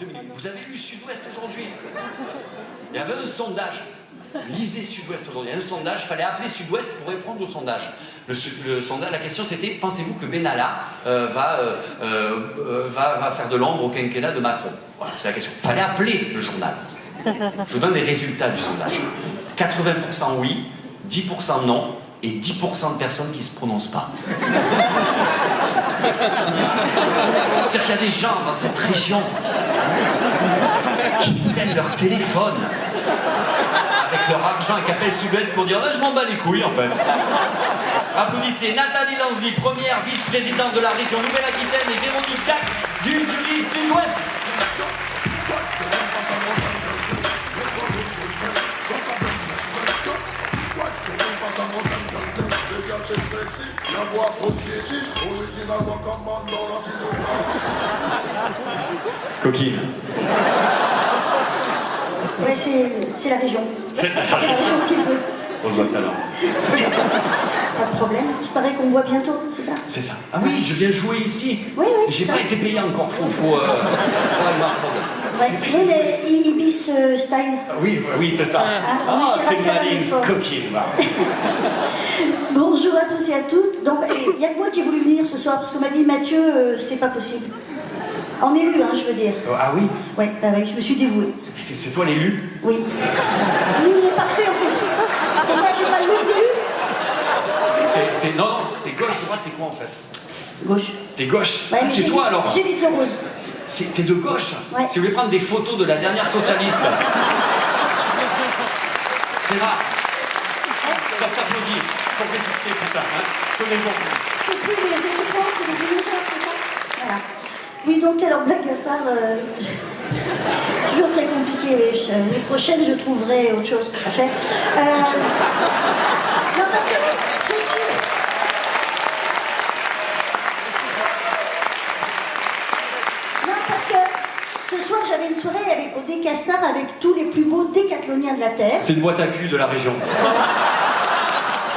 2 minutes. Vous avez lu Sud-Ouest aujourd'hui? Il y avait un sondage. Lisez Sud-Ouest aujourd'hui. Il y a un sondage, il fallait appeler Sud-Ouest pour répondre au sondage. Le sondage, la question c'était, pensez-vous que Benalla va faire de l'ombre au quinquennat de Macron? Voilà, c'est la question. Il fallait appeler le journal. Je vous donne les résultats du sondage. 80% oui, 10% non, et 10% de personnes qui ne se prononcent pas. C'est-à-dire qu'il y a des gens dans cette région qui prennent leur téléphone avec leur argent et qui appellent Sud-Ouest pour dire je m'en bats les couilles en fait. Applaudissez Nathalie Lanzy, première vice-présidente de la région Nouvelle-Aquitaine, et Véronique Cac du jury Sud-Ouest. Coquine. Ouais, c'est la région. C'est la région qui veut. On se voit tout à l'heure. Pas de problème, parce qu'il paraît qu'on voit bientôt, c'est ça? C'est ça. Ah oui, je viens jouer ici. Oui, oui, j'ai pas été payé encore, faut ouais, oui, mais Ibis style. Oui, c'est ça. T'es maligne, coquine. Bonjour à tous et à toutes. Donc, il y a que moi qui ai voulu venir ce soir, parce qu'on m'a dit Mathieu, c'est pas possible. En élu, hein, je veux dire. Ah oui? Oui, je me suis dévouée. C'est toi l'élu? Oui. Lui, il est parfait, en fait. Et moi, j'ai pas le même d'élu. Non, c'est gauche, droite, t'es quoi en fait? Gauche. T'es gauche? Ouais, c'est toi alors? J'évite le rose. T'es de gauche? Ouais. Si vous voulez prendre des photos de la dernière socialiste. C'est rare. Ça s'applaudit. Faut résister, putain. Tenez bon. C'est plus les éléphants, c'est les dinosaures, c'est ça? Voilà. Oui, donc, alors, blague à part, toujours très compliqué, mais les prochaines, je trouverai autre chose à faire. Non, parce que je suis... Non, parce que ce soir, j'avais une soirée au Décastar avec tous les plus beaux décathloniens de la Terre. C'est une boîte à cul de la région.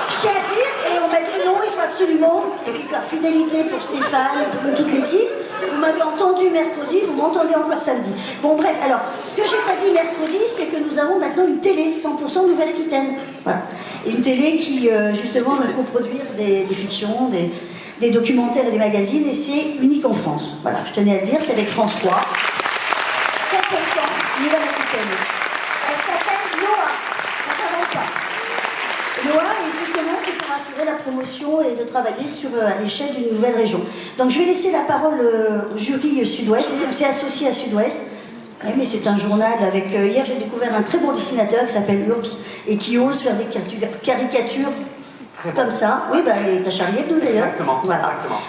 Je tiens à dire, et on m'a dit non, il faut absolument, et puis par fidélité pour Stéphane, pour toute l'équipe, vous m'avez entendu mercredi, vous m'entendez encore samedi. Bon bref, alors, ce que j'ai pas dit mercredi, c'est que nous avons maintenant une télé 100% Nouvelle-Aquitaine. Voilà. Et une télé qui, justement, va coproduire des fictions, des documentaires et des magazines, et c'est unique en France. Voilà, je tenais à le dire, c'est avec France 3. 100% Nouvelle-Aquitaine. Elle s'appelle Noah, ça s'avance pas. Noah, et justement, c'est pour assurer la promotion et de travailler à l'échelle d'une nouvelle région. Donc je vais laisser la parole au jury Sud-Ouest. On s'est associé à Sud-Ouest. Oui, mais c'est un journal avec... hier, j'ai découvert un très bon dessinateur qui s'appelle Urps et qui ose faire des caricatures comme ça. Oui, bah, et t'as Charlie Hebdo d'ailleurs. Exactement. Voilà. Exactement.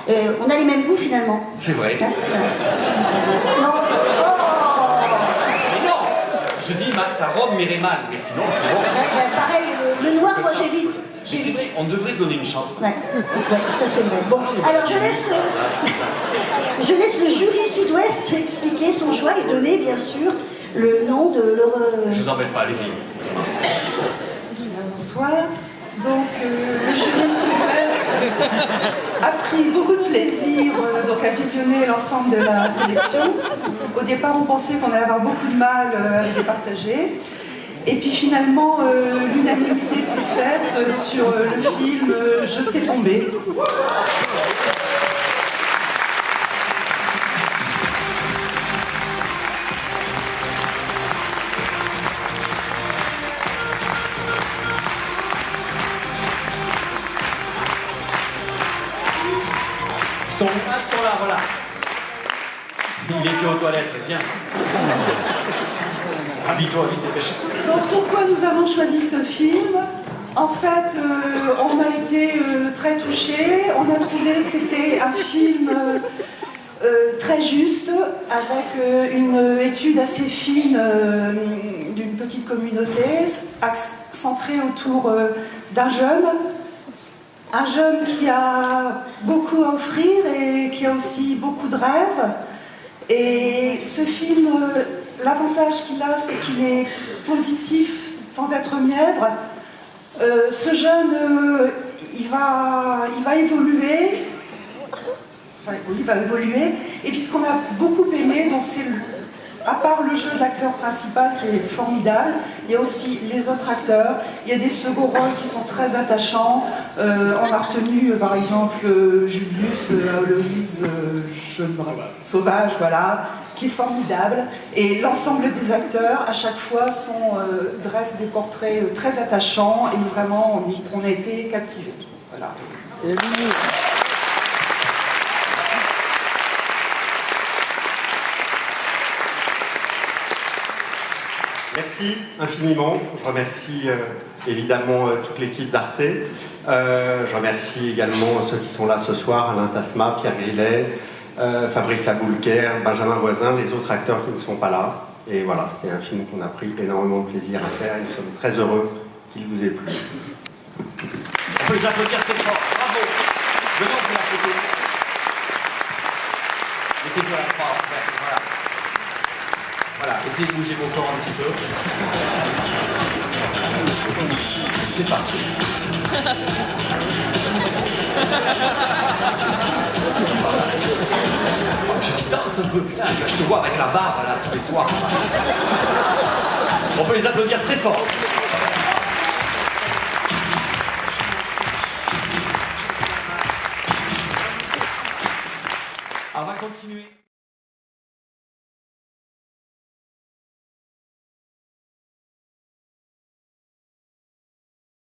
On a les mêmes goûts finalement. C'est vrai. Hein? Non. Mais non! Je dis, ta robe m'irait mal, mais sinon, c'est bon. Pareil, le noir, moi j'évite. Mais c'est vrai, on devrait se donner une chance. Ouais, ça c'est vrai. Bon, alors je laisse le jury Sud-Ouest expliquer son choix et donner bien sûr le nom de leur... Je vous embête pas, allez-y. Bonsoir. Donc le jury Sud-Ouest a pris beaucoup de plaisir donc, à visionner l'ensemble de la sélection. Au départ, on pensait qu'on allait avoir beaucoup de mal à les départager. Et puis finalement, l'unanimité s'est faite sur le film Je sais tomber. Ils sont là, voilà. Il était aux toilettes, viens. Habille-toi, vite, dépêche. Donc pourquoi nous avons choisi ce film? En fait, on a été très touchés. On a trouvé que c'était un film très juste, avec une étude assez fine d'une petite communauté, centrée autour d'un jeune. Un jeune qui a beaucoup à offrir et qui a aussi beaucoup de rêves. Et ce film, l'avantage qu'il a, c'est qu'il est positif sans être mièvre. Ce jeune, il va évoluer. Enfin, il va évoluer. Et puis ce qu'on a beaucoup aimé, donc c'est à part le jeu d'acteur principal qui est formidable, il y a aussi les autres acteurs. Il y a des seconds rôles qui sont très attachants. On a retenu par exemple Julius Aloïse Sauvage, voilà, qui est formidable. Et l'ensemble des acteurs, à chaque fois, dressent des portraits très attachants et vraiment, on a été captivés. Voilà. Merci infiniment. Je remercie évidemment toute l'équipe d'Arte. Je remercie également ceux qui sont là ce soir, Alain Tasma, Pierre Grillet, Fabrice Aboulker, Benjamin Voisin, les autres acteurs qui ne sont pas là. Et voilà, c'est un film qu'on a pris énormément de plaisir à faire et nous sommes très heureux qu'il vous ait plu. On peut les applaudir très fort. Bravo. Venez, on fait la photo. Mettez-vous à la croix. Ouais, voilà. Voilà, essayez de bouger vos corps un petit peu. C'est parti. Je danse un peu, putain, je te vois avec la barbe là tous les soirs. On peut les applaudir très fort. On va continuer.